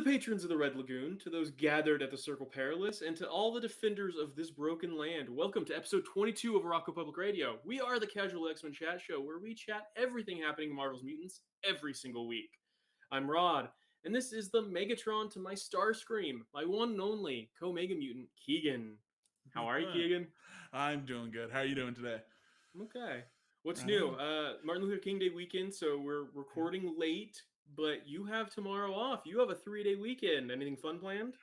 patrons of the Red Lagoon, to those gathered at the Circle Perilous, and to all the defenders of this broken land, welcome to episode 22 of Arakko Public Radio. We are the Casual X-Men Chat Show, where we chat everything happening in Marvel's Mutants every single week. I'm Rod, and this is the Megatron to my Starscream, my one and only co-Mega Mutant, Keegan. How are you, Keegan? I'm doing good. How are you doing today? Okay. What's Right new? on. Martin Luther King Day weekend, so we're recording late, but you have tomorrow off. You have a 3-day weekend. Anything fun planned?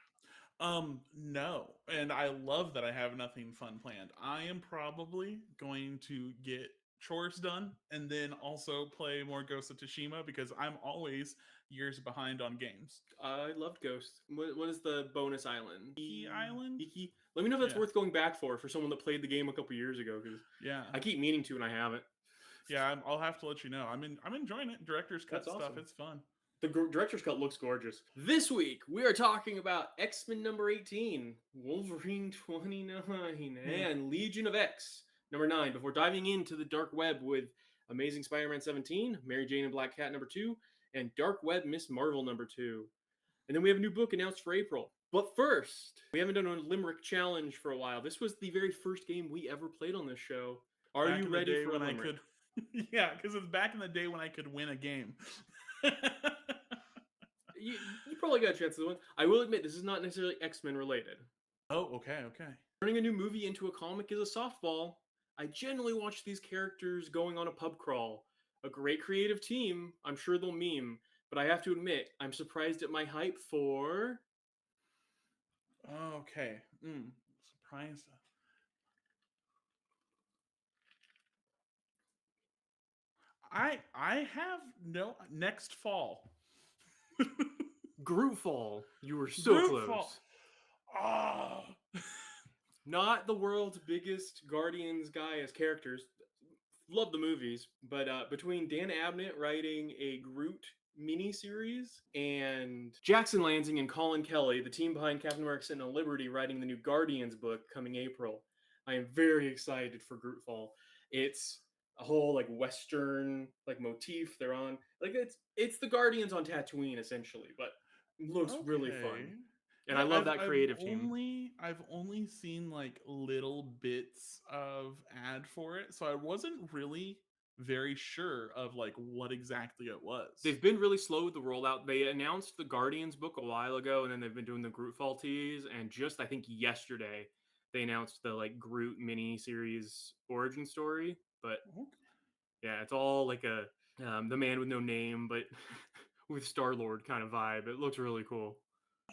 No. And I love that I have nothing fun planned. I am probably going to get chores done and then also play more Ghost of Tsushima because I'm always years behind on games. I loved Ghost. What is the bonus island? Key Island? Iki. Let me know if that's Yeah. worth going back for someone that played the game a couple years ago, because Yeah. I keep meaning to and I haven't. Yeah, I'll have to let you know. I'm enjoying it. Director's cut That's stuff. awesome. It's fun. The director's cut looks gorgeous. This week, we are talking about X-Men number 18, Wolverine 29, and Legion of X number 9, before diving into the dark web with Amazing Spider-Man 17, Mary Jane and Black Cat number 2, and Dark Web Miss Marvel number 2. And then we have a new book announced for April. But first, we haven't done a Limerick challenge for a while. This was the very first game we ever played on this show. Are you ready for a Limerick? Yeah, because it's back in the day when I could win a game. You probably got a chance to win. I will admit, this is not necessarily X-Men related. Oh, okay. Turning a new movie into a comic is a softball. I generally watch these characters going on a pub crawl. A great creative team. I'm sure they'll meme. But I have to admit, I'm surprised at my hype for... Okay. Surprised. I have no next fall. Grootfall. You were so close. Ah. Not the world's biggest Guardians guy as characters. Love the movies, but between Dan Abnett writing a Groot miniseries and Jackson Lansing and Colin Kelly, the team behind Captain America: Sentinel Liberty, writing the new Guardians book coming April, I am very excited for Grootfall. It's a whole like Western like motif. They're on like it's the Guardians on Tatooine essentially, but it looks really fun. And Yeah, I love that creative team. I've only seen like little bits of ad for it, so I wasn't really very sure of like what exactly it was. They've been really slow with the rollout. They announced the Guardians book a while ago, and then they've been doing the Grootfall tease. And just I think yesterday, they announced the like Groot mini series origin story. But yeah, it's all like a the man with no name, but with Star-Lord kind of vibe. It looks really cool.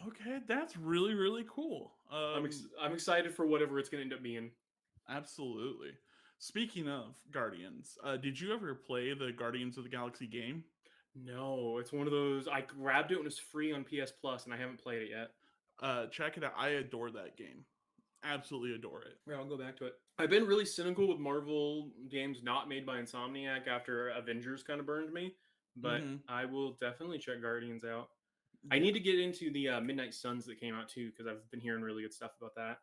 Okay, that's really, really cool. I'm excited for whatever it's going to end up being. Absolutely. Speaking of Guardians, did you ever play the Guardians of the Galaxy game? No, it's one of those. I grabbed it when it was free on PS Plus, and I haven't played it yet. Check it out. I adore that game. Absolutely adore it. Yeah, I'll go back to it. I've been really cynical with Marvel games not made by Insomniac after Avengers kind of burned me, but I will definitely check Guardians out. I need to get into the Midnight Suns that came out too, because I've been hearing really good stuff about that.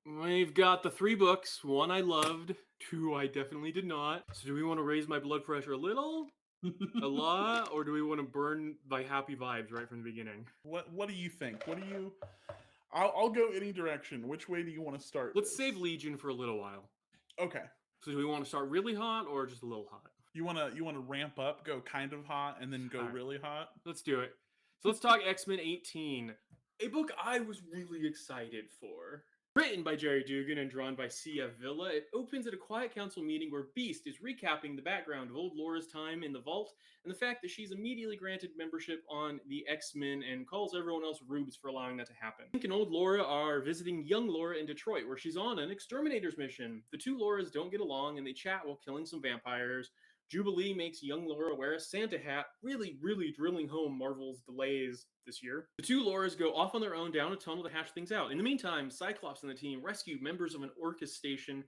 We've got the 3 books. 1 I loved, 2 I definitely did not. So do we want to raise my blood pressure a little, a lot, or do we want to burn my happy vibes right from the beginning? What do you think? What do you... I'll go any direction. Which way do you want to start? Let's save Legion for a little while. Okay. So do we want to start really hot or just a little hot? You want to ramp up, go kind of hot, and then go really hot? Let's do it. So let's talk X-Men 18, a book I was really excited for. Written by Gerry Duggan and drawn by Cia Villa, it opens at a quiet council meeting where Beast is recapping the background of old Laura's time in the Vault and the fact that she's immediately granted membership on the X-Men and calls everyone else rubes for allowing that to happen. Hank and old Laura are visiting young Laura in Detroit, where she's on an exterminator's mission. The two Lauras don't get along and they chat while killing some vampires. Jubilee makes young Laura wear a Santa hat, really drilling home Marvel's delays this year. The two Lauras go off on their own down a tunnel to hash things out. In the meantime, Cyclops and the team rescue members of an Orcus station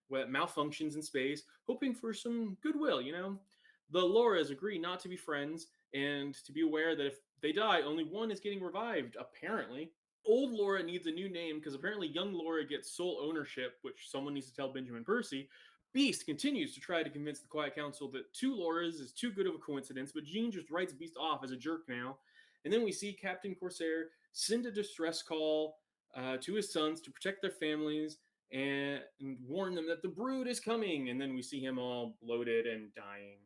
that malfunctions in space, hoping for some goodwill, you know? The Lauras agree not to be friends and to be aware that if they die, only one is getting revived, apparently. Old Laura needs a new name because apparently young Laura gets sole ownership, which someone needs to tell Benjamin Percy. Beast continues to try to convince the Quiet Council that two Lauras is too good of a coincidence, but Jean just writes Beast off as a jerk now. And then we see Captain Corsair send a distress call to his sons to protect their families and warn them that the brood is coming. And then we see him all bloated and dying.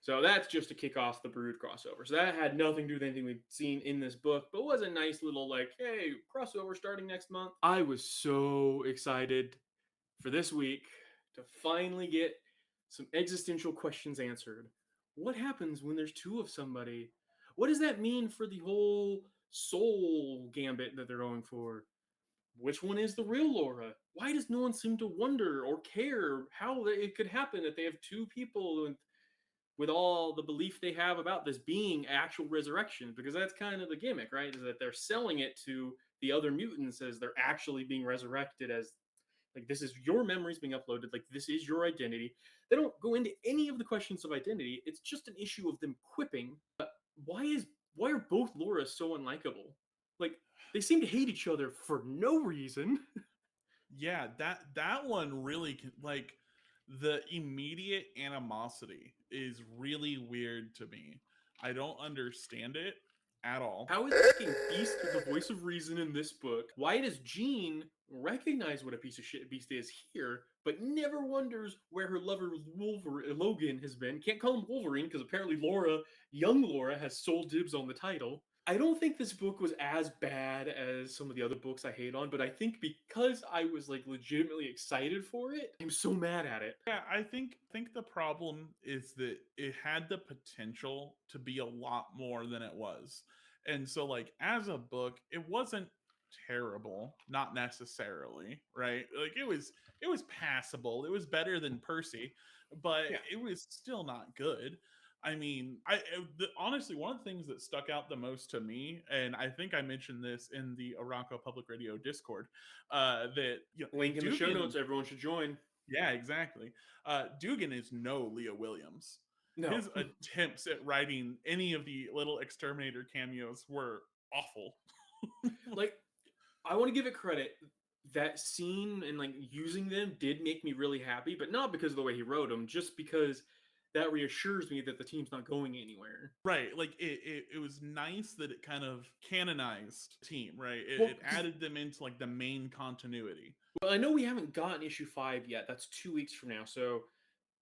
So that's just to kick off the Brood crossover. So that had nothing to do with anything we'd seen in this book, but was a nice little like, hey, crossover starting next month. I was so excited for this week to finally get some existential questions answered. What happens when there's two of somebody? What does that mean for the whole soul gambit that they're going for? Which one is the real Laura? Why does no one seem to wonder or care how it could happen that they have two people with all the belief they have about this being actual resurrection? Because that's kind of the gimmick, right? Is that they're selling it to the other mutants as they're actually being resurrected, as like this is your memories being uploaded, like this is your identity. They don't go into any of the questions of identity. It's just an issue of them quipping. Why are both Lauras so unlikable? Like they seem to hate each other for no reason. Yeah, that one really like the immediate animosity is really weird to me. I don't understand it at all. How is fucking Beast the voice of reason in this book? Why does Jean recognize what a piece of shit Beast is here, but never wonders where her lover Logan has been? Can't call him Wolverine because apparently young Laura, has sole dibs on the title. I don't think this book was as bad as some of the other books I hate on, but I think because I was like legitimately excited for it, I'm so mad at it. Yeah, I think the problem is that it had the potential to be a lot more than it was. And so like as a book, it wasn't terrible, not necessarily, right? Like it was passable. It was better than Percy, but Yeah. it was still not good. I mean, honestly, one of the things that stuck out the most to me, and I think I mentioned this in the Arakko Public Radio Discord, that Link in the show Duggan, notes. Everyone should join. yeah, exactly. Duggan is no Leah Williams. No. His attempts at writing any of the little exterminator cameos were awful. Like I want to give it credit. That scene and like using them did make me really happy, but not because of the way he wrote them, just because that reassures me that the team's not going anywhere. Right, like it was nice that it kind of canonized the team, right? Well, It added them into like the main continuity. I know we haven't gotten issue 5 yet. That's 2 weeks from now. So,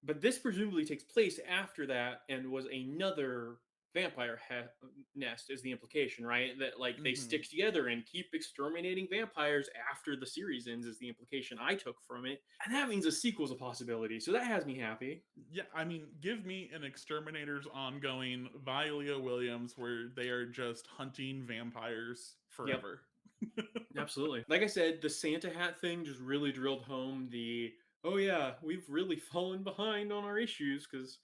but this presumably takes place after that and was another vampire nest, is the implication, right? That like they Hmm. stick together and keep exterminating vampires after the series ends, is the implication I took from it. And that means a sequel's a possibility. So that has me happy. Yeah, I mean, give me an Exterminators ongoing by Leah Williams where they are just hunting vampires Yep. forever. Absolutely. Like I said, the Santa hat thing just really drilled home the, oh yeah, we've really fallen behind on our issues because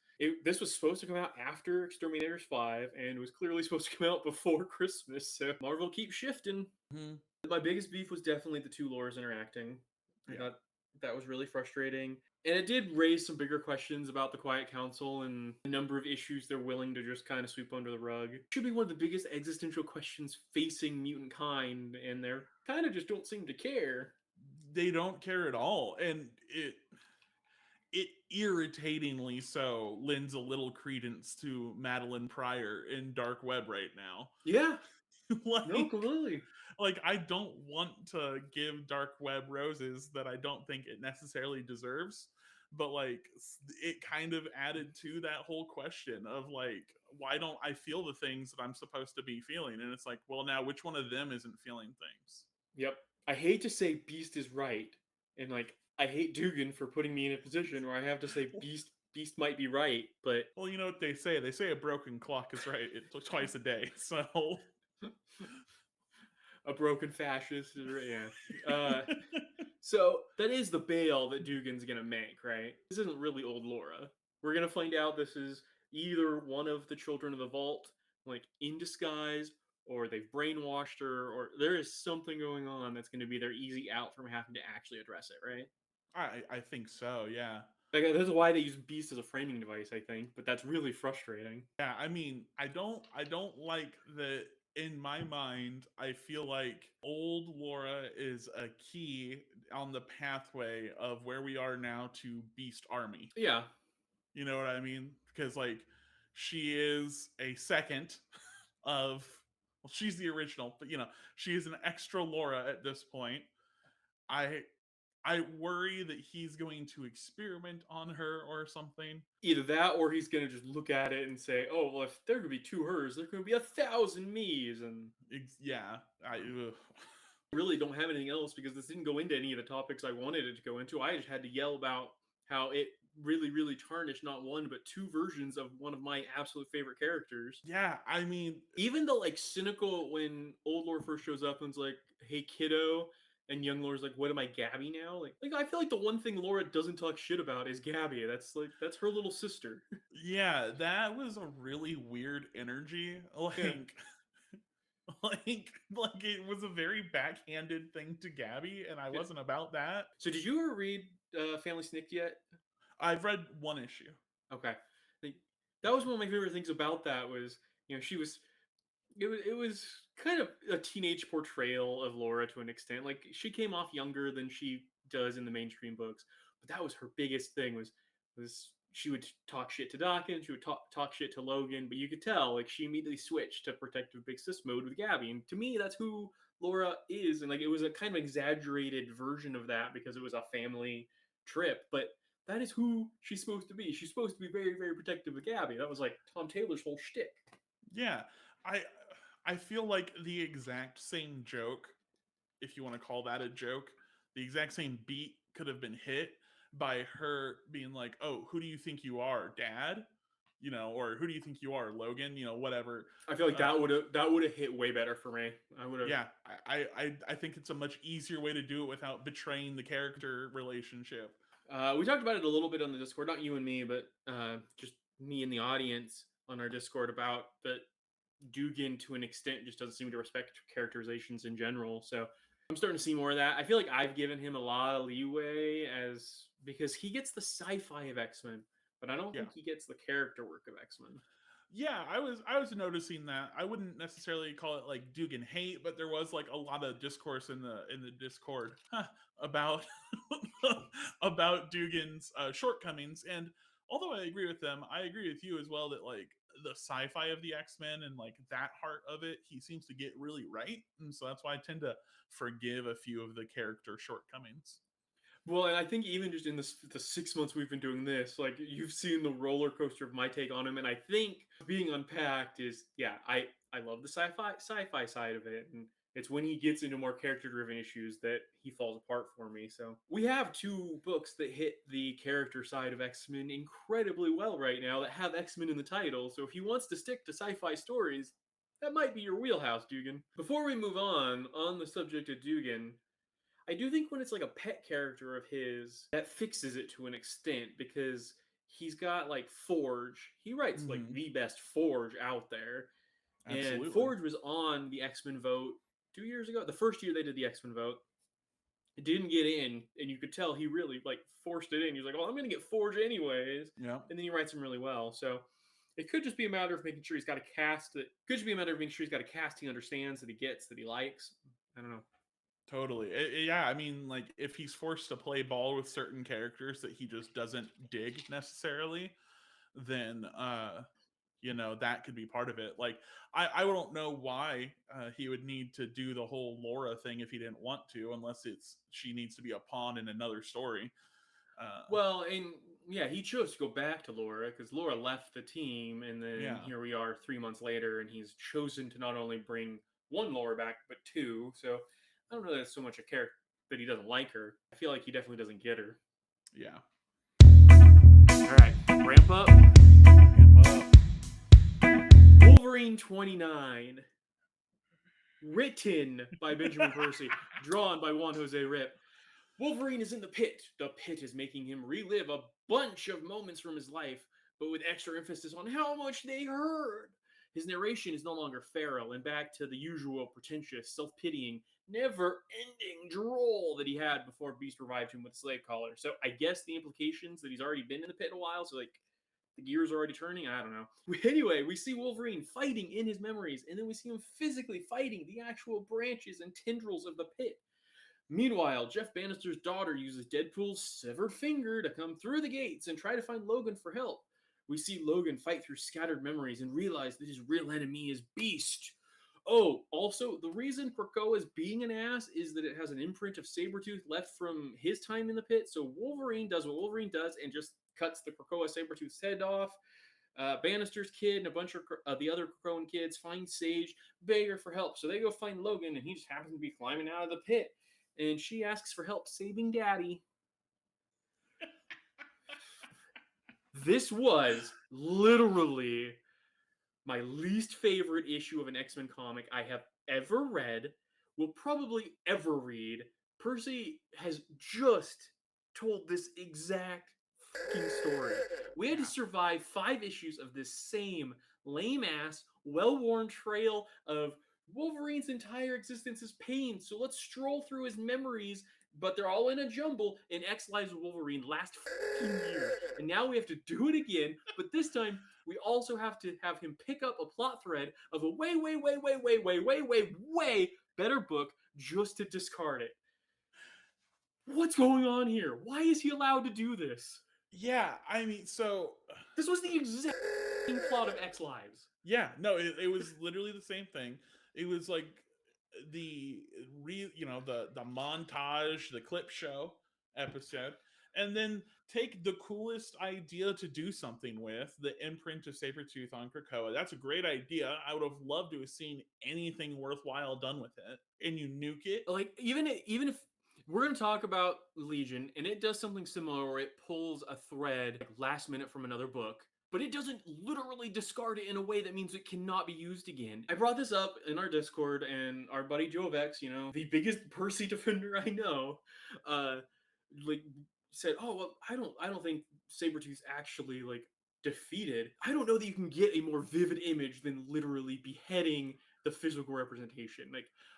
this was supposed to come out after Exterminators 5 and was clearly supposed to come out before Christmas. So Marvel keeps shifting. Mhm. My biggest beef was definitely the two lores interacting. I Yeah. thought that was really frustrating. And it did raise some bigger questions about the Quiet Council and the number of issues they're willing to just kind of sweep under the rug. It should be one of the biggest existential questions facing mutant kind, and they're kind of just don't seem to care. They don't care at all. And it irritatingly so lends a little credence to Madeline Pryor in Dark Web right now. Yeah, no, like completely. like I don't want to give Dark Web roses that I don't think it necessarily deserves, but like it kind of added to that whole question of like why don't I feel the things that I'm supposed to be feeling? And it's like, well, now which one of them isn't feeling things? Yep. I hate to say Beast is right, and like I hate Dugan for putting me in a position where I have to say Beast might be right, but Well, you know what they say? They say a broken clock is right twice a day. So a broken fascist is yeah. So that is the bail that Dugan's gonna make, right? This isn't really old Laura. We're gonna find out this is either one of the children of the vault, like in disguise, or they've brainwashed her, or there is something going on that's gonna be their easy out from having to actually address it, right? I think so, yeah. Like that's why they use Beast as a framing device, I think. But that's really frustrating. Yeah, I mean, I don't like that in my mind, I feel like old Laura is a key on the pathway of where we are now to Beast Army. Yeah, You know what I mean? Because like she is a second of, well, she's the original, but she is an extra Laura at this point. I I worry that he's going to experiment on her or something. Either that, or he's gonna just look at it and say, "Oh, well, if there could be two hers, there could be 1,000 me's," and Yeah, really don't have anything else because this didn't go into any of the topics I wanted it to go into. I just had to yell about how it really, really tarnished not one but two versions of one of my absolute favorite characters. yeah. I mean, Even the like cynical when old lore first shows up and's like, "Hey, kiddo," and young lore's like, "What am I, Gabby now?" Like I feel like the one thing Laura doesn't talk shit about is Gabby. That's her little sister. yeah, that was a really weird energy. Yeah. Like it was a very backhanded thing to Gabby, and I Yeah. wasn't about that. So did you ever read Family Snicked yet? I've read one issue. Okay. Like, that was one of my favorite things about that was, she was it was kind of a teenage portrayal of Laura to an extent. Like she came off younger than she does in the mainstream books, but that was her biggest thing was she would talk shit to Dawkins, she would talk shit to Logan, but you could tell like she immediately switched to protective big sis mode with Gabby. And to me, that's who Laura is. And like it was a kind of exaggerated version of that because it was a family trip, but that is who she's supposed to be. She's supposed to be very, very protective of Gabby. That was like Tom Taylor's whole shtick. Yeah, I I feel like the exact same joke, if you want to call that a joke, the exact same beat could have been hit by her being like, "Oh, who do you think you are, Dad?" Or "Who do you think you are, Logan?" Whatever. I feel like Uh, that would have hit way better for me. I would have. yeah, I think it's a much easier way to do it without betraying the character relationship. We talked about it a little bit on the Discord, not you and me, but just me and the audience on our Discord about that Duggan to an extent just doesn't seem to respect characterizations in general. So I'm starting to see more of that. I feel like I've given him a lot of leeway as because he gets the sci-fi of X-Men, but I don't Yeah. think he gets the character work of X-Men. Yeah, I was noticing that. I wouldn't necessarily call it like Dugan hate, but there was like a lot of discourse in the Discord about about Dugan's shortcomings. And although I agree with them, I agree with you as well that like the sci-fi of the X-Men and like that heart of it, he seems to get really right, and so that's why I tend to forgive a few of the character shortcomings. Well, and I think even just in the 6 months we've been doing this, like you've seen the roller coaster of my take on him, and I think being unpacked is I love the sci-fi side of it, and it's when he gets into more character-driven issues that he falls apart for me. So we have two books that hit the character side of X-Men incredibly well right now that have X-Men in the title. So if he wants to stick to sci-fi stories, that might be your wheelhouse, Dugan. Before we move on the subject of Dugan, I do think when it's like a pet character of his, that fixes it to an extent because he's got like Forge. He writes like Hmm. the best Forge out there. And Absolutely. Forge was on the X-Men vote 2 years ago. The first year they did the X-Men vote. It didn't get in, and you could tell he really like forced it in. He was like, "Oh, I'm gonna get Forge anyways," Yeah. and then he writes him really well. So it could just be a matter of making sure he's got a cast that could just be a matter of making sure he's got a cast he understands, that he gets, that he likes. I don't know. Totally. Yeah, I mean, like if he's forced to play ball with certain characters that he just doesn't dig necessarily, then that could be part of it. Like I don't know why he would need to do the whole Laura thing if he didn't want to, unless it's she needs to be a pawn in another story. Well, and yeah, he chose to go back to Laura because Laura left the team, and then Yeah. here we are 3 months later, and he's chosen to not only bring one Laura back but two. So I don't know that it's so much a character that he doesn't like her. I feel like he definitely doesn't get her. Yeah. All right, ramp up. Ramp up. Wolverine 29, written by Benjamin Percy, drawn by Juan Jose Rip. Wolverine is in the pit. The pit is making him relive a bunch of moments from his life, but with extra emphasis on how much they hurt. His narration is no longer feral and back to the usual pretentious, self-pitying, never-ending droll that he had before Beast revived him with a slave collar. So I guess the implications that he's already been in the pit a while, so like the gears are already turning. I don't know. Anyway, we see Wolverine fighting in his memories, and then we see him physically fighting the actual branches and tendrils of the pit. Meanwhile, Jeff Bannister's daughter uses Deadpool's severed finger to come through the gates and try to find Logan for help. We see Logan fight through scattered memories and realize that his real enemy is Beast. Oh, also, the reason Krakoa is being an ass is that it has an imprint of Sabretooth left from his time in the pit. So Wolverine does what Wolverine does and just cuts the Krakoa Sabretooth's head off. Bannister's kid and a bunch of the other Krakoan kids find Sage, beg her for help. So they go find Logan, and he just happens to be climbing out of the pit. And she asks for help saving Daddy. This was literally my least favorite issue of an X-Men comic I have ever read, will probably ever read. Percy has just told this exact fucking story. We had to survive 5 issues of this same lame-ass, well-worn trail of Wolverine's entire existence is pain, so let's stroll through his memories, but they're all in a jumble in X Lives of Wolverine last fucking year. And now we have to do it again, but this time we also have to have him pick up a plot thread of a way better book just to discard it. What's going on here? Why is he allowed to do this? Yeah, I mean, so this was the exact same plot of X Lives. Yeah, no, it was literally the same thing. It was like the the montage, the clip show episode, and then take the coolest idea to do something with, the imprint of Sabretooth on Krakoa. That's a great idea. I would have loved to have seen anything worthwhile done with it, and you nuke it. Like even if we're going to talk about Legion, and it does something similar where it pulls a thread last minute from another book, but it doesn't literally discard it in a way that means it cannot be used again. I brought this up in our Discord, and our buddy Joe Vex, the biggest Percy defender I know, said, "Oh well, I don't think Sabretooth's actually defeated. I don't know that you can get a more vivid image than literally beheading the physical representation.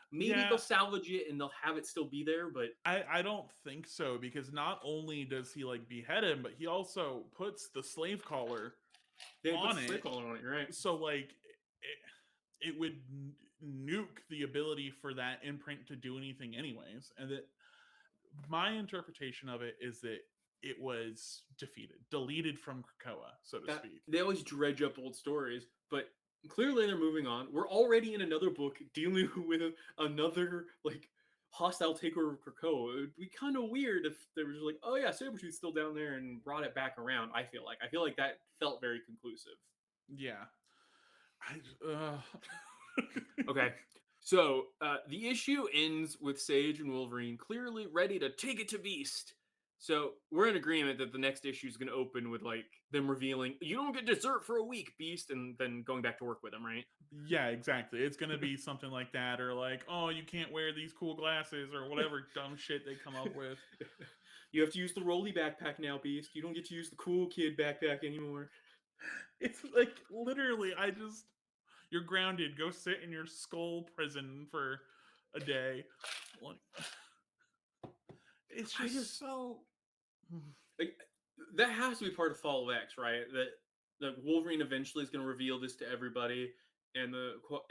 Maybe they'll salvage it and they'll have it still be there, but I don't think so, because not only does he behead him, but he also puts the slave collar on it. Right? So it would nuke the ability for that imprint to do anything anyways. And that my interpretation of it is that it was deleted from Krakoa, so to speak. They always dredge up old stories, but clearly they're moving on. We're already in another book dealing with another hostile takeover of Krakoa. It would be kind of weird if they were just oh yeah, Sabretooth's still down there, and brought it back around. I feel like that felt very conclusive. Yeah. Okay. So the issue ends with Sage and Wolverine clearly ready to take it to Beast. So we're in agreement that the next issue is going to open with them revealing, you don't get dessert for a week, Beast, and then going back to work with him, right? Yeah, exactly. It's going to be something like that, or oh, you can't wear these cool glasses, or whatever dumb shit they come up with. You have to use the Rolly backpack now, Beast. You don't get to use the cool kid backpack anymore. It's literally, you're grounded. Go sit in your skull prison for a day. It's just so that has to be part of Fall of X, right? That Wolverine eventually is going to reveal this to everybody, and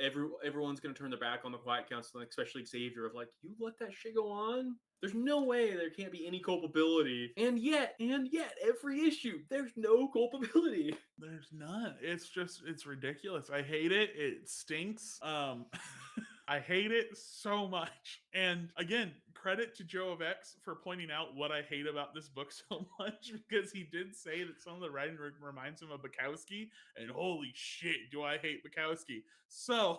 everyone's going to turn their back on the Quiet Council, especially Xavier. Of you let that shit go on. There's no way there can't be any culpability, and yet, every issue there's no culpability. There's none. It's ridiculous. I hate it. It stinks. I hate it so much. And again, credit to Joe of X for pointing out what I hate about this book so much, because he did say that some of the writing reminds him of Bukowski, and holy shit, do I hate Bukowski. So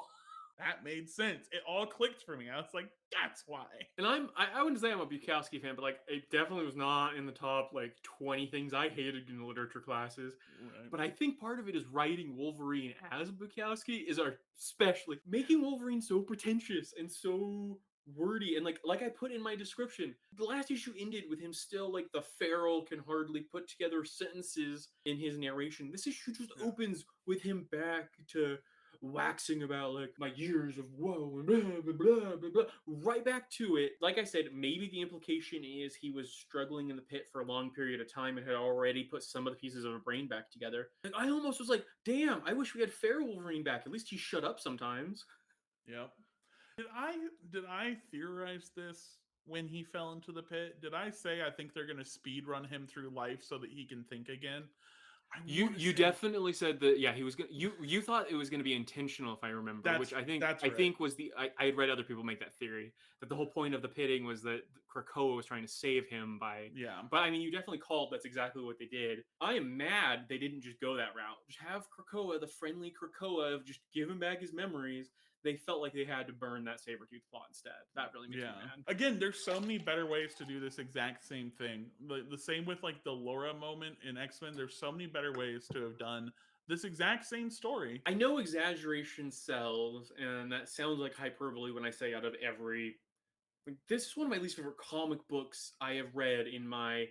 that made sense. It all clicked for me. I was like, that's why. And I wouldn't say I'm a Bukowski fan, but it definitely was not in the top 20 things I hated in the literature classes. Right. But I think part of it is writing Wolverine as Bukowski is especially making Wolverine so pretentious and so wordy, and like I put in my description, the last issue ended with him still the feral can hardly put together sentences in his narration. This issue just opens with him back to waxing about my years of woe and blah blah blah blah blah, right back to it. Like I said, maybe the implication is he was struggling in the pit for a long period of time and had already put some of the pieces of a brain back together. I almost was damn, I wish we had feral Wolverine back. At least he shut up sometimes. Yep. Did I theorize this when he fell into the pit? Did I say I think they're going to speed run him through life so that he can think again? I You want to you say definitely said that, yeah, he was gonna, you thought it was gonna be intentional, if I remember, which that's I right. think was I had read other people make that theory, that the whole point of the pitting was that Krakoa was trying to save him by, Yeah. but I mean, you definitely called that's exactly what they did. I am mad they didn't just go that route. Just have Krakoa, the friendly Krakoa, of just give him back his memories. They felt like they had to burn that Sabretooth plot instead. That really makes me Yeah. mad. Again, there's so many better ways to do this exact same thing. The same with like the Laura moment in X-Men. There's so many better ways to have done this exact same story. I know exaggeration sells, and that sounds like hyperbole when I say out of every. Like, this is one of my least favorite comic books I have read in my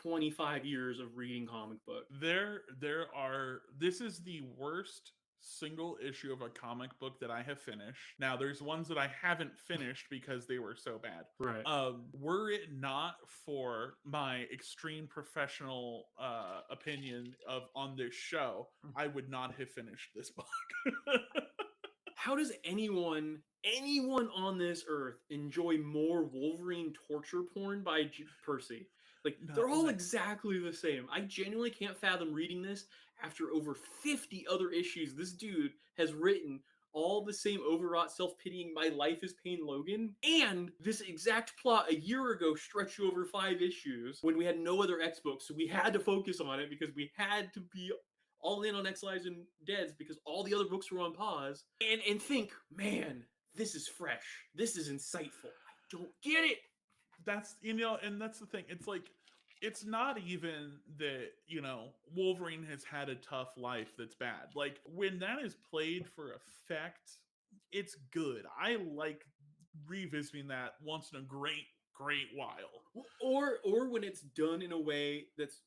25 years of reading comic books. There are this is the worst single issue of a comic book that I have finished. Now there's ones that I haven't finished because they were so bad. Right. Were it not for my extreme professional opinion of on this show, I would not have finished this book. How does anyone on this earth enjoy more Wolverine torture porn by Percy? Like, No, they're all exactly the same. I genuinely can't fathom reading this after over 50 other issues. This dude has written all the same overwrought, self-pitying "my life is pain" Logan, and this exact plot a year ago stretched over 5 issues when we had no other X books, so we had to focus on it because we had to be all in on X Lives and Deads because all the other books were on pause, and think, man, this is fresh. This is insightful. I don't get it. that's and that's the thing. It's like it's not even that Wolverine has had a tough life that's bad. Like when that is played for effect, it's good. I like revisiting that once in a great while. Or when it's done in a way that's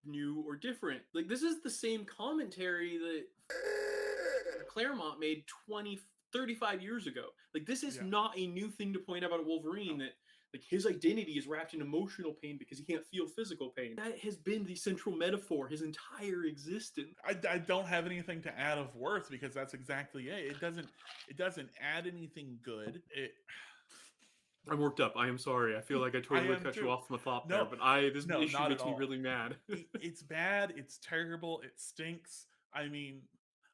new or different. Like, this is the same commentary that Claremont made 35 years ago. Like, this is Yeah. not a new thing to point out about Wolverine, that like his identity is wrapped in emotional pain because he can't feel physical pain. That has been the central metaphor his entire existence. I don't have anything to add of worth because that's exactly it. It doesn't add anything good. I'm worked up. I am sorry. I feel like I I totally am cut you too. off from a thought there, No, but this no, issue not at makes me all. really mad. It's bad. It's terrible. It stinks. I mean,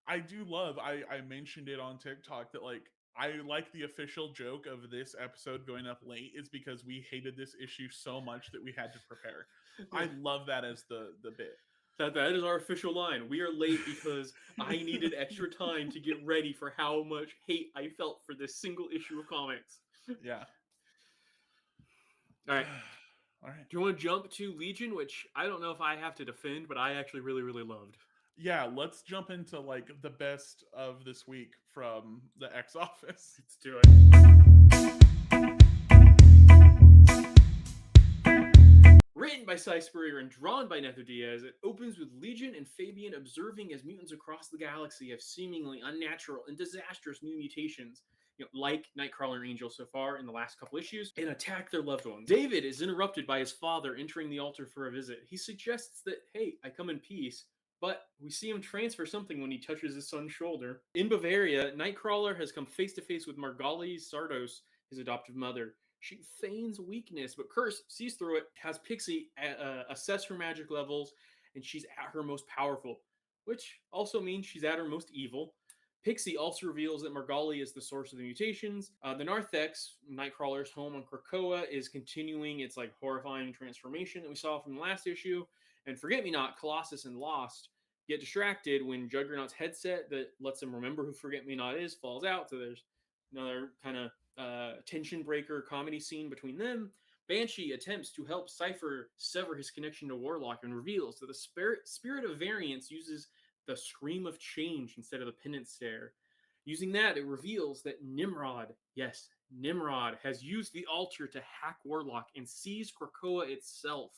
I do love. I mentioned it on TikTok that like I like the official joke of this episode going up late is because we hated this issue so much that we had to prepare. I love that as the bit. That is our official line. We are late because I needed extra time to get ready for how much hate I felt for this single issue of comics. Yeah. All right. All right. Do you want to jump to Legion, which I don't know if I have to defend, but I actually really, really loved. Yeah, let's jump into like the best of this week from the X Office. Let's do it. Written by Spurrier and drawn by Netho Diaz, it opens with Legion and Fabian observing as mutants across the galaxy have seemingly unnatural and disastrous new mutations, like Nightcrawler and Angel so far in the last couple issues, and attack their loved ones. David is interrupted by his father entering the altar for a visit. He suggests that, hey, I come in peace, but we see him transfer something when he touches his son's shoulder. In Bavaria, Nightcrawler has come face to face with Margali Sardos, his adoptive mother. She feigns weakness, but Curse sees through it, has Pixie assess her magic levels, and she's at her most powerful, which also means she's at her most evil. Pixie also reveals that Margali is the source of the mutations. The Narthex, Nightcrawler's home on Krakoa, is continuing its like horrifying transformation that we saw from the last issue. And Forget Me Not, Colossus, and Lost get distracted when Juggernaut's headset that lets them remember who Forget Me Not is falls out. So there's another kind of tension breaker comedy scene between them. Banshee attempts to help Cypher sever his connection to Warlock and reveals that the spirit of variance uses the scream of change instead of the penance stare. Using that, it reveals that Nimrod, yes, Nimrod, has used the altar to hack Warlock and seize Krakoa itself.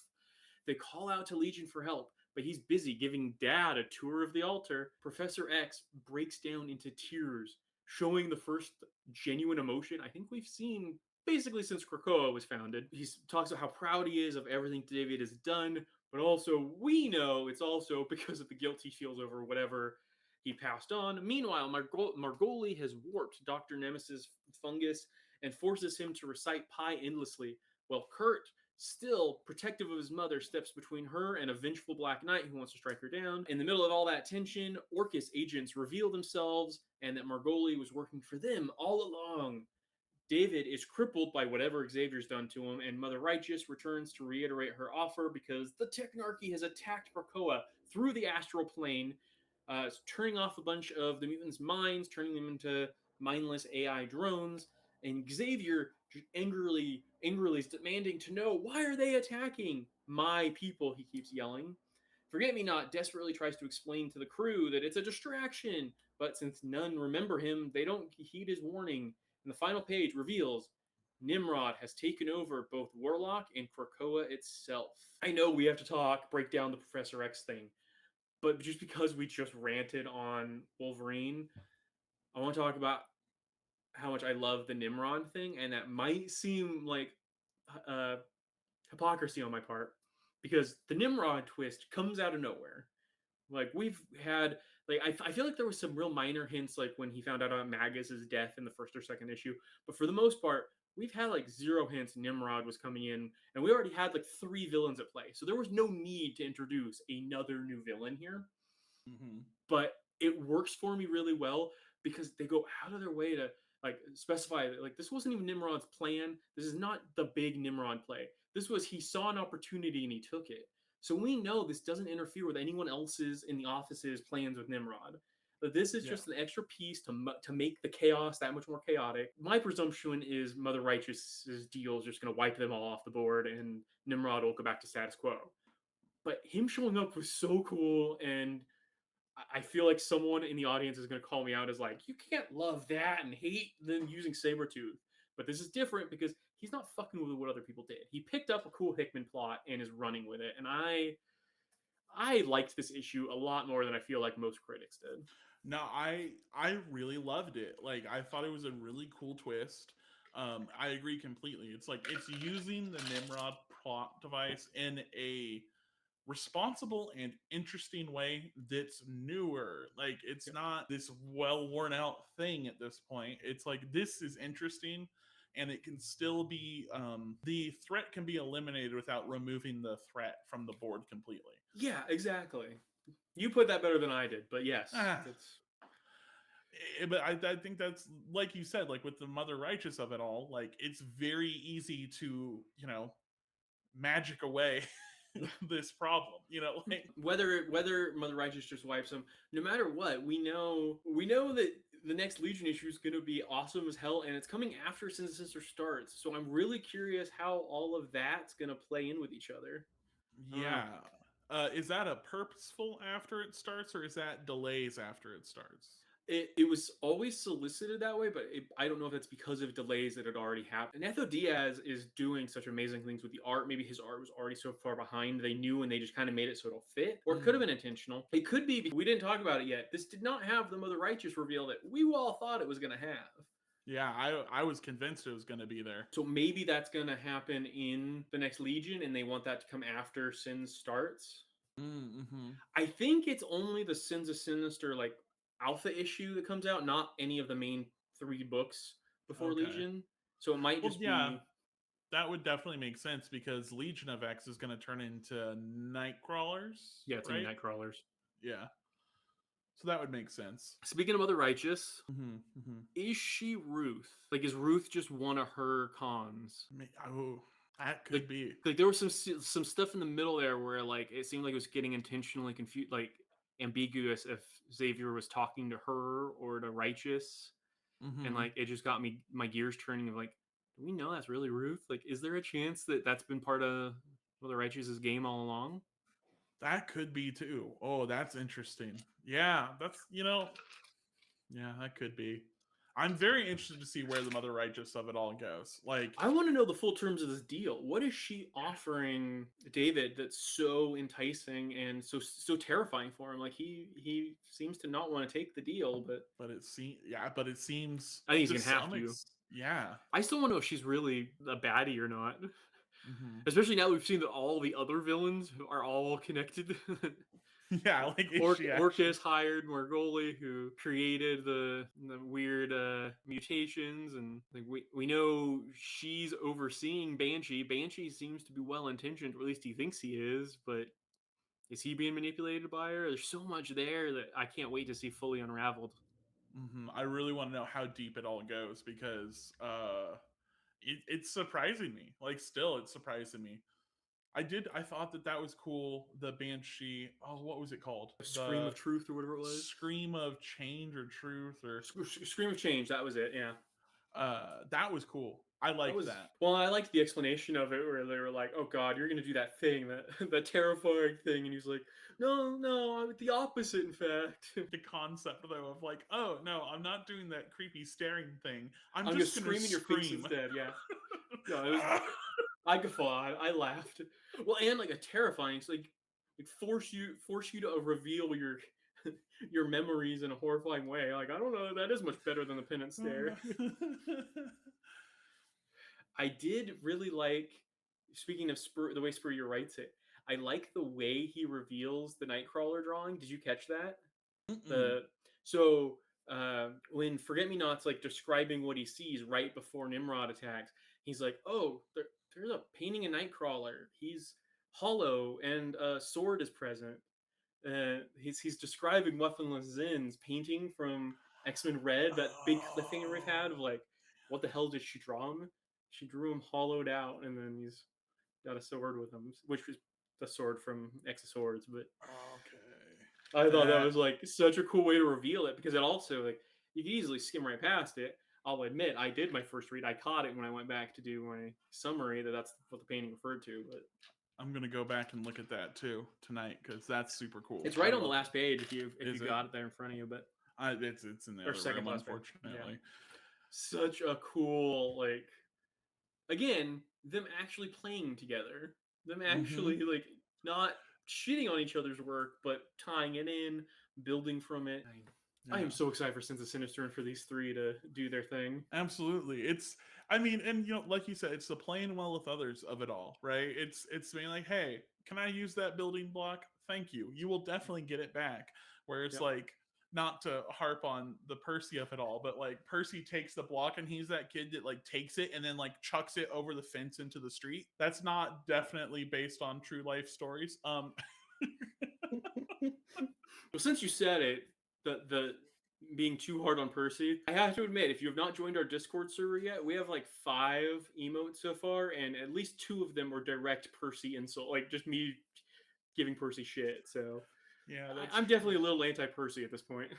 They call out to Legion for help, but he's busy giving Dad a tour of the altar. Professor X breaks down into tears, showing the first genuine emotion I think we've seen basically since Krakoa was founded. He talks about how proud he is of everything David has done, but also we know it's also because of the guilt he feels over whatever he passed on. Meanwhile, Margoli has warped Dr. Nemesis' fungus and forces him to recite pi endlessly, while Kurt Still, protective of his mother, steps between her and a vengeful Black Knight who wants to strike her down. In the middle of all that tension, Orcus agents reveal themselves and that Margoli was working for them all along. David is crippled by whatever Xavier's done to him, and Mother Righteous returns to reiterate her offer because the Technarchy has attacked Krakoa through the astral plane, turning off a bunch of the mutants' minds, turning them into mindless AI drones, and Xavier angrily is demanding to know, why are they attacking my people, he keeps yelling. Forget Me Not desperately tries to explain to the crew that it's a distraction, but since none remember him, they don't heed his warning. And the final page reveals Nimrod has taken over both Warlock and Krakoa itself. I know we have to break down the Professor X thing, but just because we just ranted on Wolverine, I want to talk about how much I love the Nimrod thing, and that might seem like uh, hypocrisy on my part because the Nimrod twist comes out of nowhere. Like we've had, like I feel like there was some real minor hints, like when he found out about Magus's death in the first or second issue, but for the most part, we've had like zero hints Nimrod was coming in, and we already had like 3 villains at play, so there was no need to introduce another new villain here. Mm-hmm. But it works for me really well because they go out of their way to like specify that like this wasn't even Nimrod's plan. This is not the big Nimrod play. This was, he saw an opportunity and he took it. So we know this doesn't interfere with anyone else's in the office's plans with Nimrod. But this is just an extra piece to make the chaos that much more chaotic. My presumption is Mother Righteous's deal is just going to wipe them all off the board and Nimrod will go back to status quo. But him showing up was so cool, and I feel like someone in the audience is going to call me out as like, you can't love that and hate them using Sabretooth. But this is different because he's not fucking with what other people did. He picked up a cool Hickman plot and is running with it. And I liked this issue a lot more than I feel like most critics did. No, I really loved it. Like I thought it was a really cool twist. I agree completely. It's like it's using the Nimrod plot device in a responsible and interesting way that's newer. Like it's not this well worn out thing at this point. It's like this is interesting, and it can still be the threat can be eliminated without removing the threat from the board completely. Yeah, exactly. You put that better than I did, but yes, it's. But I think that's like you said, like with the Mother Righteous of it all, like it's very easy to magic away this problem, like Whether Mother Righteous just wipes them, no matter what, we know that the next Legion issue is going to be awesome as hell, and it's coming after Sinister starts. So I'm really curious how all of that's going to play in with each other. yeah. Is that a purposeful after it starts, or is that delays after it starts? It was always solicited that way, but I don't know if that's because of delays that had already happened. Netho Diaz is doing such amazing things with the art. Maybe his art was already so far behind they knew and they just kind of made it so it'll fit. Or it could have been intentional. It could be, we didn't talk about it yet. This did not have the Mother Righteous reveal that we all thought it was going to have. Yeah, I was convinced it was going to be there. So maybe that's going to happen in the next Legion, and they want that to come after Sins starts. Mm-hmm. I think it's only the Sins of Sinister like alpha issue that comes out, not any of the main 3 books before Legion. So it might just be. That would definitely make sense because Legion of X is going to turn into Nightcrawlers. Yeah, it's right? Nightcrawlers. Yeah. So that would make sense. Speaking of Mother Righteous, is she Ruth? Like, is Ruth just one of her cons? Oh, that could be. Like, there was some stuff in the middle there where, like, it seemed like it was getting intentionally confused, like, ambiguous if Xavier was talking to her or to Righteous. And, like, it just got my gears turning of, like, do we know that's really Ruth? Like, is there a chance that that's been part of Mother Righteous's game all along? That could be too. Oh, that's interesting. Yeah, that's yeah, that could be. I'm very interested to see where the Mother Righteous of it all goes. Like, I want to know the full terms of this deal. What is she offering David that's so enticing and so terrifying for him? Like he seems to not want to take the deal, but it seems I think he's gonna have to. Yeah, I still want to know if she's really a baddie or not. Especially now we've seen that all the other villains are all connected. Yeah, like is she actually... Orcus hired Margoli, who created the weird mutations, and like we know she's overseeing Banshee. Banshee seems to be well intentioned, or at least he thinks he is, but is he being manipulated by her? There's so much there that I can't wait to see fully unraveled. I really want to know how deep it all goes, because it's surprising me. Like, still, it's surprising me. I thought that was cool. The Banshee. Oh, what was it called? Scream of Truth or whatever it was. Scream of Change or Truth or Scream of Change. That was it. Yeah. That was cool. I liked that. Well, I liked the explanation of it where they were like, "Oh God, you're gonna do that thing, that terrifying thing," and he's like, "No, I'm the opposite, in fact." The concept though of like, "Oh no, I'm not doing that creepy staring thing. I'm just gonna scream in your face instead." Yeah. No, I guffawed. I laughed. Well, and like a terrifying, it's like force you to reveal your memories in a horrifying way. Like, I don't know, that is much better than the penance stare. I did really like, speaking of the way Spurrier writes it, I like the way he reveals the Nightcrawler drawing. Did you catch that? So when Forget Me Not's like describing what he sees right before Nimrod attacks, he's like, "Oh, there's a painting of Nightcrawler. He's hollow and a sword is present." He's describing Weaponless Zin's painting from X-Men Red, that big cliffhanger we've had of like, what the hell did she draw him? She drew him hollowed out, and then he's got a sword with him, which was the sword from X of Swords. But I thought that was like such a cool way to reveal it, because it also, like, you can easily skim right past it. I'll admit, I did my first read. I caught it when I went back to do my summary that's what the painting referred to. But I'm gonna go back and look at that too tonight, because that's super cool. It's right on the last page if you got it there in front of you. But it's in the other room, unfortunately. Yeah. Such a cool, like, again, them actually playing together, them actually like not shitting on each other's work, but tying it in, building from it. I am so excited for Sins of Sinister and for these three to do their thing. Absolutely. I mean, and like you said, it's the playing well with others of it all, right? It's being like, "Hey, can I use that building block? Thank you. You will definitely get it back." Where it's like, not to harp on the Percy of it all, but like Percy takes the block and he's that kid that like takes it and then like chucks it over the fence into the street. That's not definitely based on true life stories. Well, since you said it, the being too hard on Percy, I have to admit, if you have not joined our Discord server yet, we have like 5 emotes so far, and at least 2 of them were direct Percy insult, like just me giving Percy shit. So yeah, I'm definitely a little anti-Percy at this point.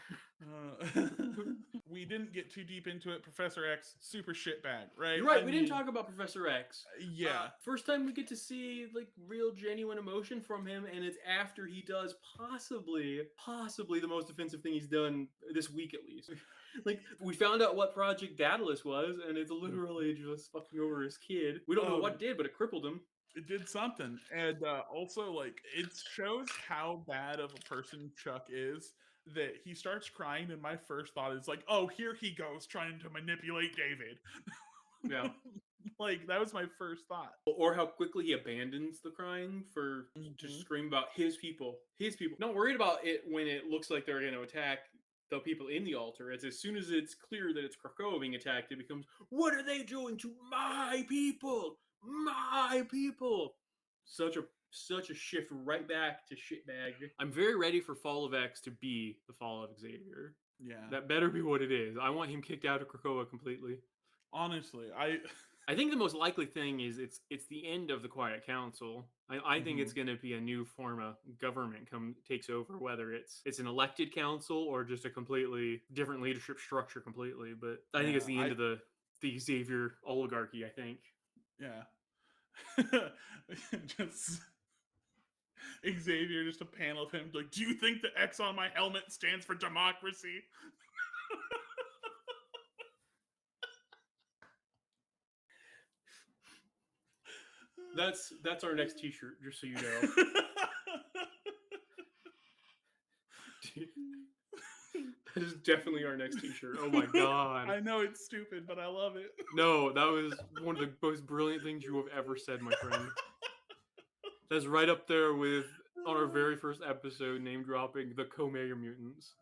We didn't get too deep into it. Professor X, super shitbag, right? You're right. We didn't talk about Professor X. Yeah. First time we get to see like real, genuine emotion from him, and it's after he does possibly the most offensive thing he's done this week, at least. Like, we found out what Project Daedalus was, and it's literally just fucking over his kid. We don't know what did, but it crippled him. It did something. And also, like, it shows how bad of a person Chuck is, that he starts crying, and my first thought is like, "Oh, here he goes trying to manipulate David." Yeah. Like, that was my first thought. Or how quickly he abandons the crying for to scream about his people. Not worried about it when it looks like they're going to attack the people in the altar. It's as soon as it's clear that it's Krakoa being attacked, it becomes, "What are they doing to my people? My people!" Such a shift right back to shitbag. I'm very ready for Fall of X to be the Fall of Xavier. Yeah. That better be what it is. I want him kicked out of Krakoa completely. Honestly, I think the most likely thing is it's the end of the Quiet Council. I think it's going to be a new form of government takes over, whether it's an elected council or just a completely different leadership structure completely. But I think it's the end of the Xavier oligarchy, I think. Yeah. Just Xavier, just a panel of him like, "Do you think the X on my helmet stands for democracy?" That's our next t-shirt, just so you know. That is definitely our next t-shirt. Oh my god. I know it's stupid, but I love it. No, that was one of the most brilliant things you have ever said, my friend. That's right up there with on our very first episode, name dropping the Co-Mayor mutants.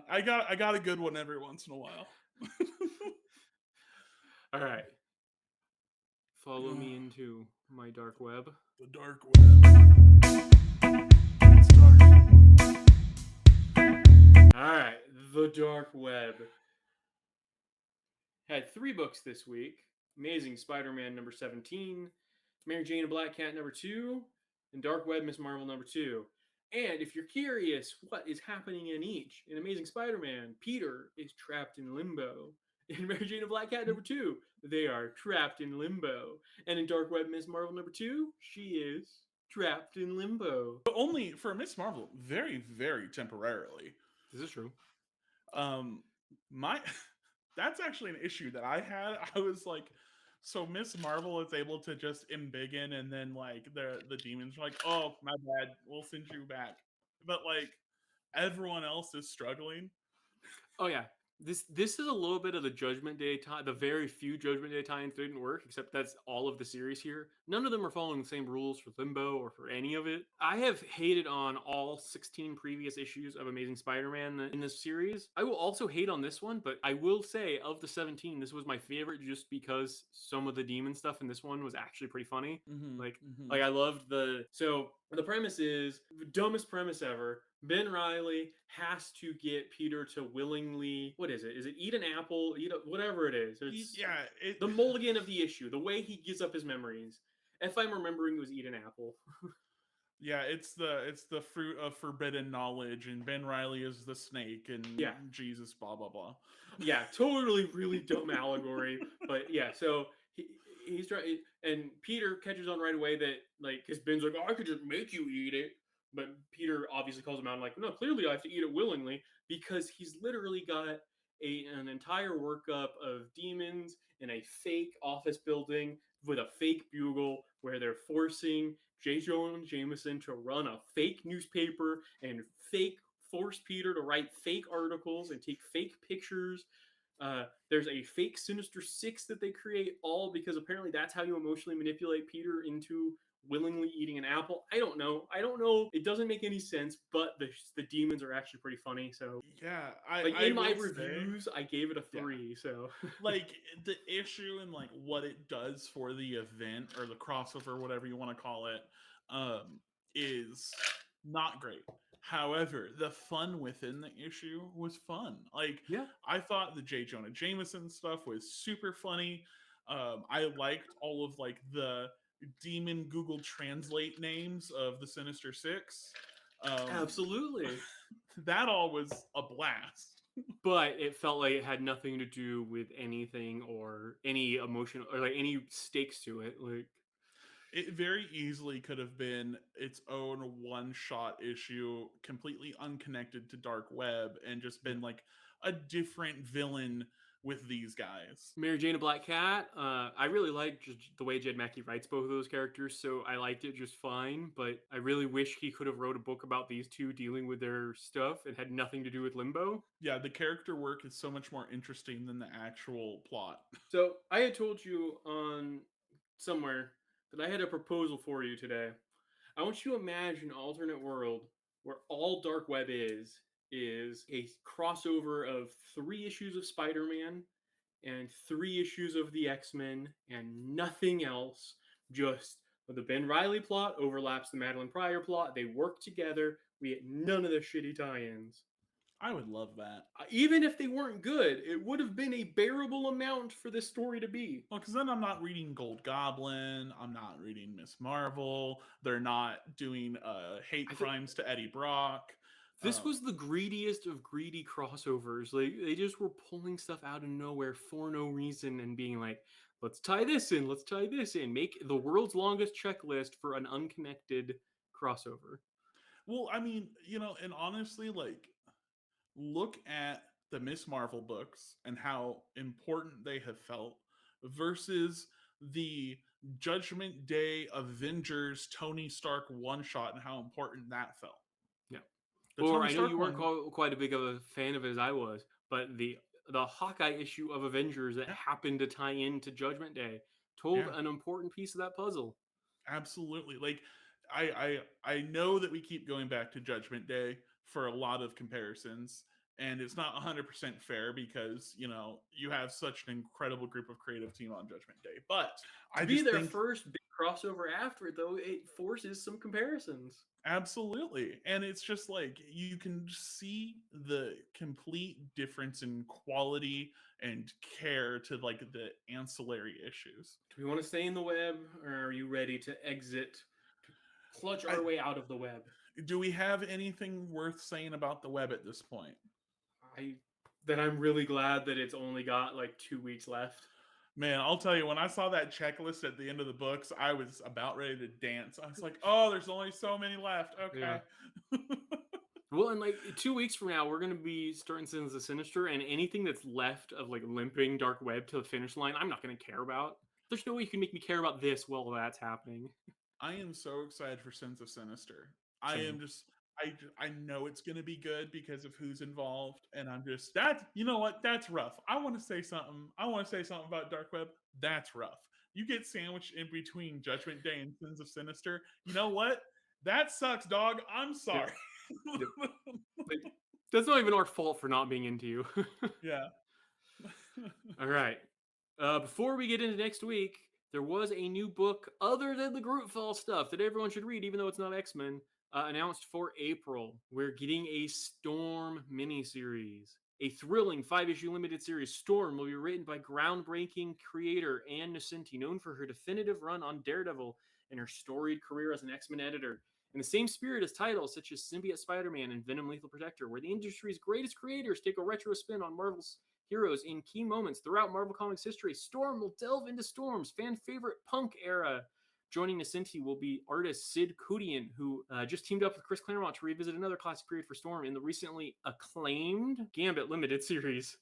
I got a good one every once in a while. All right, follow me into my dark web. The dark web. It's dark. All right, the dark web. Had 3 books this week. Amazing Spider-Man number 17, Mary Jane and Black Cat number 2, and Dark Web Miss Marvel number 2. And if you're curious what is happening in each, in Amazing Spider-Man, Peter is trapped in limbo. In Mary Jane and Black Cat number 2, they are trapped in limbo. And in Dark Web Miss Marvel number 2, she is trapped in limbo. But only for Miss Marvel, very, very temporarily. This is true. My that's actually an issue that I had. I was like, so Miss Marvel is able to just embiggen, and then like the demons are like, oh my bad, we'll send you back. But like everyone else is struggling. Oh yeah, this is a little bit of the Judgment Day tie. The very few Judgment Day tie-ins didn't work, except that's all of the series here. None of them are following the same rules for Limbo or for any of it. I have hated on all 16 previous issues of Amazing Spider-Man in this series. I will also hate on this one, but I will say of the 17, this was my favorite just because some of the demon stuff in this one was actually pretty funny. Like I loved the premise is the dumbest premise ever. Ben Reilly has to get Peter to willingly, what is it? Is it eat an apple? Eat whatever it is. It's the mulligan of the issue, the way he gives up his memories. If I'm remembering, it was eat an apple. Yeah, it's the fruit of forbidden knowledge, and Ben Reilly is the snake, and Jesus, blah blah blah. Yeah, totally, really dumb allegory, but yeah. So he's trying, and Peter catches on right away that like, because Ben's like, oh, I could just make you eat it. But Peter obviously calls him out and like, no, clearly I have to eat it willingly because he's literally got an entire workup of demons in a fake office building with a fake bugle where they're forcing J. Jonah Jameson to run a fake newspaper and force Peter to write fake articles and take fake pictures. There's a fake Sinister Six that they create, all because apparently that's how you emotionally manipulate Peter into willingly eating an apple. I don't know. It doesn't make any sense, but the demons are actually pretty funny. So yeah, in my reviews, I gave it a 3. So like the issue and like what it does for the event or the crossover, whatever you want to call it, is not great. However, the fun within the issue was fun. Like, I thought the J. Jonah Jameson stuff was super funny. I liked all of like the demon Google Translate names of the Sinister Six. Absolutely. That all was a blast. But it felt like it had nothing to do with anything or any emotion or like any stakes to it. Like, it very easily could have been its own one-shot issue, completely unconnected to Dark Web, and just been like a different villain with these guys. Mary Jane and Black Cat, I really liked the way Jed Mackey writes both of those characters, so I liked it just fine, but I really wish he could have wrote a book about these two dealing with their stuff. It had nothing to do with Limbo. Yeah, the character work is so much more interesting than the actual plot. So I had told you on somewhere that I had a proposal for you today. I want you to imagine an alternate world where all Dark Web is a crossover of 3 issues of Spider-Man and 3 issues of the X-Men and nothing else. Just the Ben Reilly plot overlaps the Madeline Pryor plot. They work together. We get none of the shitty tie-ins. I would love that. Even if they weren't good, it would have been a bearable amount for this story to be. Well, because then I'm not reading Gold Goblin. I'm not reading Miss Marvel. They're not doing hate crimes to Eddie Brock. This was the greediest of greedy crossovers. Like, they just were pulling stuff out of nowhere for no reason and being like, let's tie this in, let's tie this in. Make the world's longest checklist for an unconnected crossover. Well, I mean, and honestly, like, look at the Miss Marvel books and how important they have felt versus the Judgment Day Avengers Tony Stark one-shot and how important that felt. Yeah. I know you weren't quite a big of a fan of it as I was, but the Hawkeye issue of Avengers that happened to tie into Judgment Day told an important piece of that puzzle. Absolutely. Like, I know that we keep going back to Judgment Day for a lot of comparisons, and it's not 100% fair because you have such an incredible group of creative team on Judgment Day. But To I be just their think first big crossover after it, though, it forces some comparisons. absolutely, and it's just like you can see the complete difference in quality and care to like the ancillary issues. Do we want to stay in the web, or are you ready to exit, to clutch I our way out of the web? Do we have anything worth saying about the web at this point? I Then I'm really glad that it's only got like 2 weeks left. Man, I'll tell you, when I saw that checklist at the end of the books, I was about ready to dance. I was like, oh, there's only so many left. Yeah. Okay. Well, in like 2 weeks from now, we're gonna be starting Sins of Sinister, and anything that's left of like limping Dark Web to the finish line, I'm not gonna care about. There's no way you can make me care about this while that's happening. I am so excited for Sense of Sinister. I Same. am just, I know it's going to be good because of who's involved. And I'm just, that, you know what? That's rough. I want to say something. I want to say something about Dark Web. That's rough. You get sandwiched in between Judgment Day and Sins of Sinister. You know what? That sucks, dog. I'm sorry. Yep. Like, that's not even our fault for not being into you. Yeah. All right. Before we get into next week, there was a new book other than the Grootfall stuff that everyone should read, even though it's not X-Men, announced for April. We're getting a Storm miniseries. A thrilling 5-issue limited series, Storm will be written by groundbreaking creator Ann Noventi, known for her definitive run on Daredevil and her storied career as an X-Men editor. In the same spirit as titles such as Symbiote Spider-Man and Venom Lethal Protector, where the industry's greatest creators take a retro spin on Marvel's heroes in key moments throughout Marvel Comics history, Storm will delve into Storm's fan favorite punk era. Joining Noventi will be artist Sid Kudian, who just teamed up with Chris Claremont to revisit another classic period for Storm in the recently acclaimed Gambit limited series.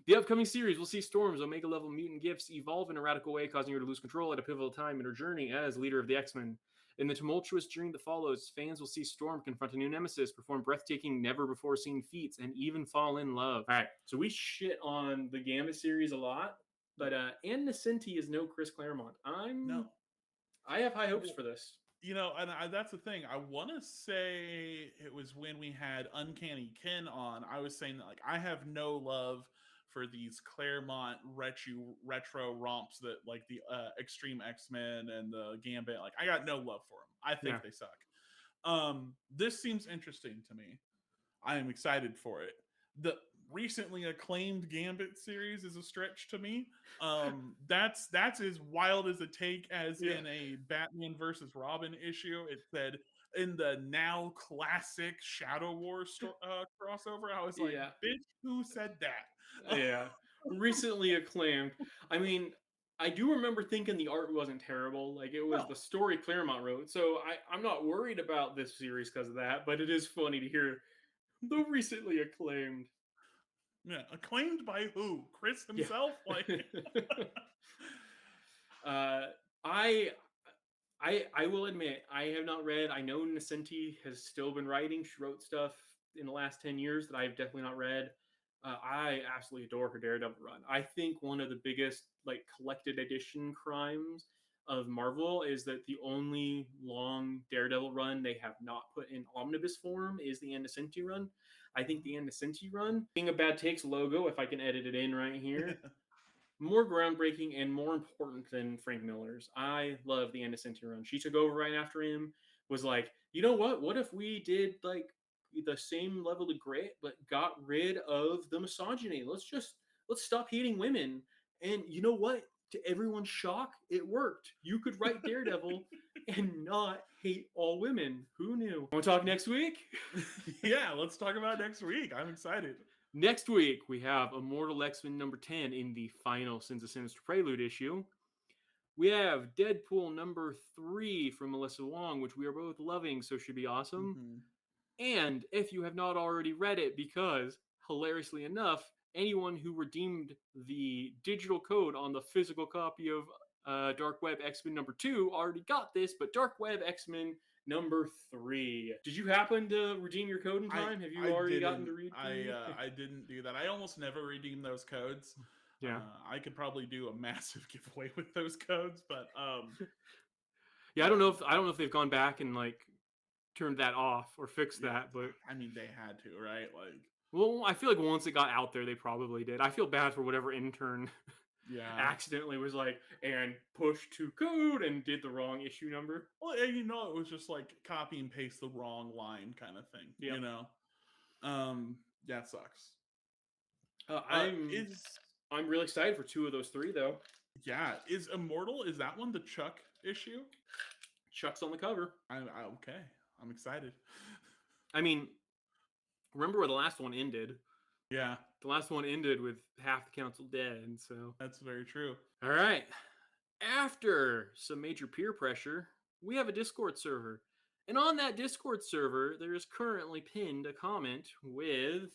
The upcoming series will see Storm's Omega level mutant gifts evolve in a radical way, causing her to lose control at a pivotal time in her journey as leader of the X-Men. In the tumultuous journey that follows, fans will see Storm confront a new nemesis, perform breathtaking, never-before-seen feats, and even fall in love. All right, so we shit on the Gambit series a lot, but Ann Noventi is no Chris Claremont. No. I have high hopes Well, for this. and that's the thing. I want to say it was when we had Uncanny Ken on. I was saying that like I have no love for these Claremont retro romps that like the Extreme X-Men and the Gambit. Like I got no love for them. I think they suck. This seems interesting to me. I am excited for it. The recently acclaimed Gambit series is a stretch to me. That's as wild as a take as in a Batman versus Robin issue. It said in the now classic Shadow War crossover. I was like, bitch, who said that? Yeah, recently acclaimed. I mean, I do remember thinking the art wasn't terrible. Like it was No. the story Claremont wrote, so I'm not worried about this series because of that. But it is funny to hear the recently acclaimed. Yeah, acclaimed by who? Chris himself? Yeah. Like, I I will admit I have not read. I know Noventi has still been writing. She wrote stuff in the last 10 years that I've definitely not read. I absolutely adore her Daredevil run. I think one of the biggest like collected edition crimes of Marvel is that the only long Daredevil run they have not put in omnibus form is the Ann Noventi run. I think the Ann Noventi run, being a bad takes logo, if I can edit it in right here, more groundbreaking and more important than Frank Miller's. I love the Ann Noventi run. She took over right after him, was like, you know what? What if we did like the same level of grit, but got rid of the misogyny? Let's stop hating women. And you know what? To everyone's shock, it worked. You could write Daredevil and not hate all women. Who knew? Want to talk next week? yeah, let's talk about next week. I'm excited. Next week, we have Immortal X-Men number 10 in the final Sins of Sinister Prelude issue. We have Deadpool number 3 from Melissa Wong, which we are both loving, so should be awesome. And if you have not already read it, because, hilariously enough, anyone who redeemed the digital code on the physical copy of Dark Web X-Men number 2 already got this, but Dark Web X-Men number 3. Did you happen to redeem your code in time? Have you already gotten to read? I didn't do that. I almost never redeem those codes. Yeah, I could probably do a massive giveaway with those codes, but Yeah, I don't know if they've gone back and like turned that off or fixed Yeah, that, but I mean they had to, right? Like, well, I feel like once it got out there, they probably did. I feel bad for whatever intern yeah. accidentally was like and pushed to code and did the wrong issue number. Well, and it was just like copy and paste the wrong line kind of thing. Yep. That sucks. Uh, Uh, I'm is I'm really excited for 2 of those 3 though. is Immortal? Is that one the Chuck issue? Chuck's on the cover. Okay. I'm excited. I mean, remember where the last one ended? Yeah, The last one ended with half the council dead. So, that's very true. all right. After some major peer pressure, we have a Discord server. And on that Discord server, there is currently pinned a comment with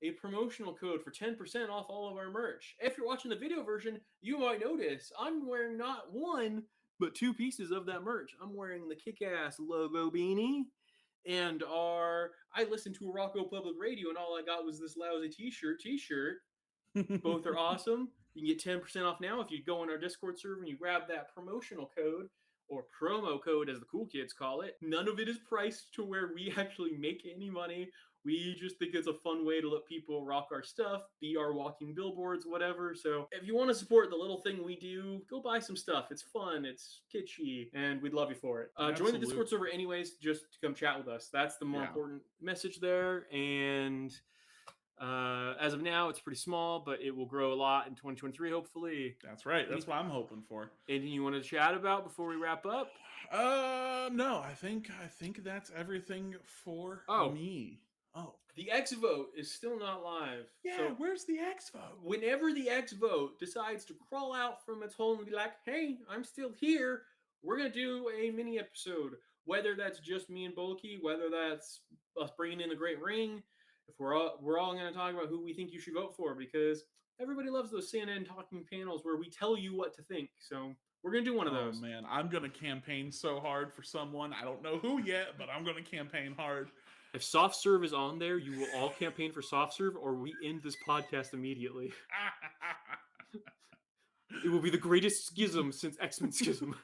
a promotional code for 10% off all of our merch. If you're watching the video version, you might notice I'm wearing not one, but 2 pieces of that merch. I'm wearing the kick-ass logo beanie and I listened to Arakko Public Radio and all I got was this lousy t-shirt. Both are awesome. You can get 10% off now if you go on our Discord server and you grab that promotional code or promo code as the cool kids call it. None of it is priced to where we actually make any money. We just think it's a fun way to let people rock our stuff, be our walking billboards, whatever. So if you want to support the little thing we do, go buy some stuff. It's fun, it's kitschy, and we'd love you for it. Join the Discord server anyways, just to come chat with us. That's the more important message there. And as of now, it's pretty small, but it will grow a lot in 2023, hopefully. That's right. That's what I'm hoping for. Anything you want to chat about before we wrap up? No. I think that's everything for me. Oh, the X vote is still not live. Yeah, so where's the X vote? Whenever the X vote decides to crawl out from its hole and be like, "Hey, I'm still here," we're gonna do a mini episode. Whether that's just me and Bulky, whether that's us bringing in a great ring. If we're all going to talk about who we think you should vote for, because everybody loves those CNN talking panels where we tell you what to think. So we're going to do one of those. Oh, man. I'm going to campaign so hard for someone. I don't know who yet, but I'm going to campaign hard. If soft serve is on there, you will all campaign for soft serve or we end this podcast immediately. It will be the greatest schism since X-Men Schism.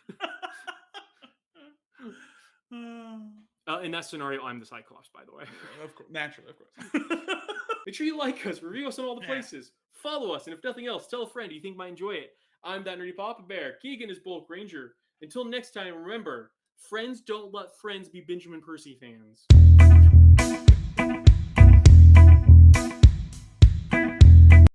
In that scenario, I'm the Cyclops, by the way. Of course, naturally, of course. Make sure you like us, review us on all the places, follow us, and if nothing else, tell a friend you think might enjoy it. I'm that nerdy Papa Bear. Keegan is Bulk Ranger. Until next time, remember, friends don't let friends be Benjamin Percy fans.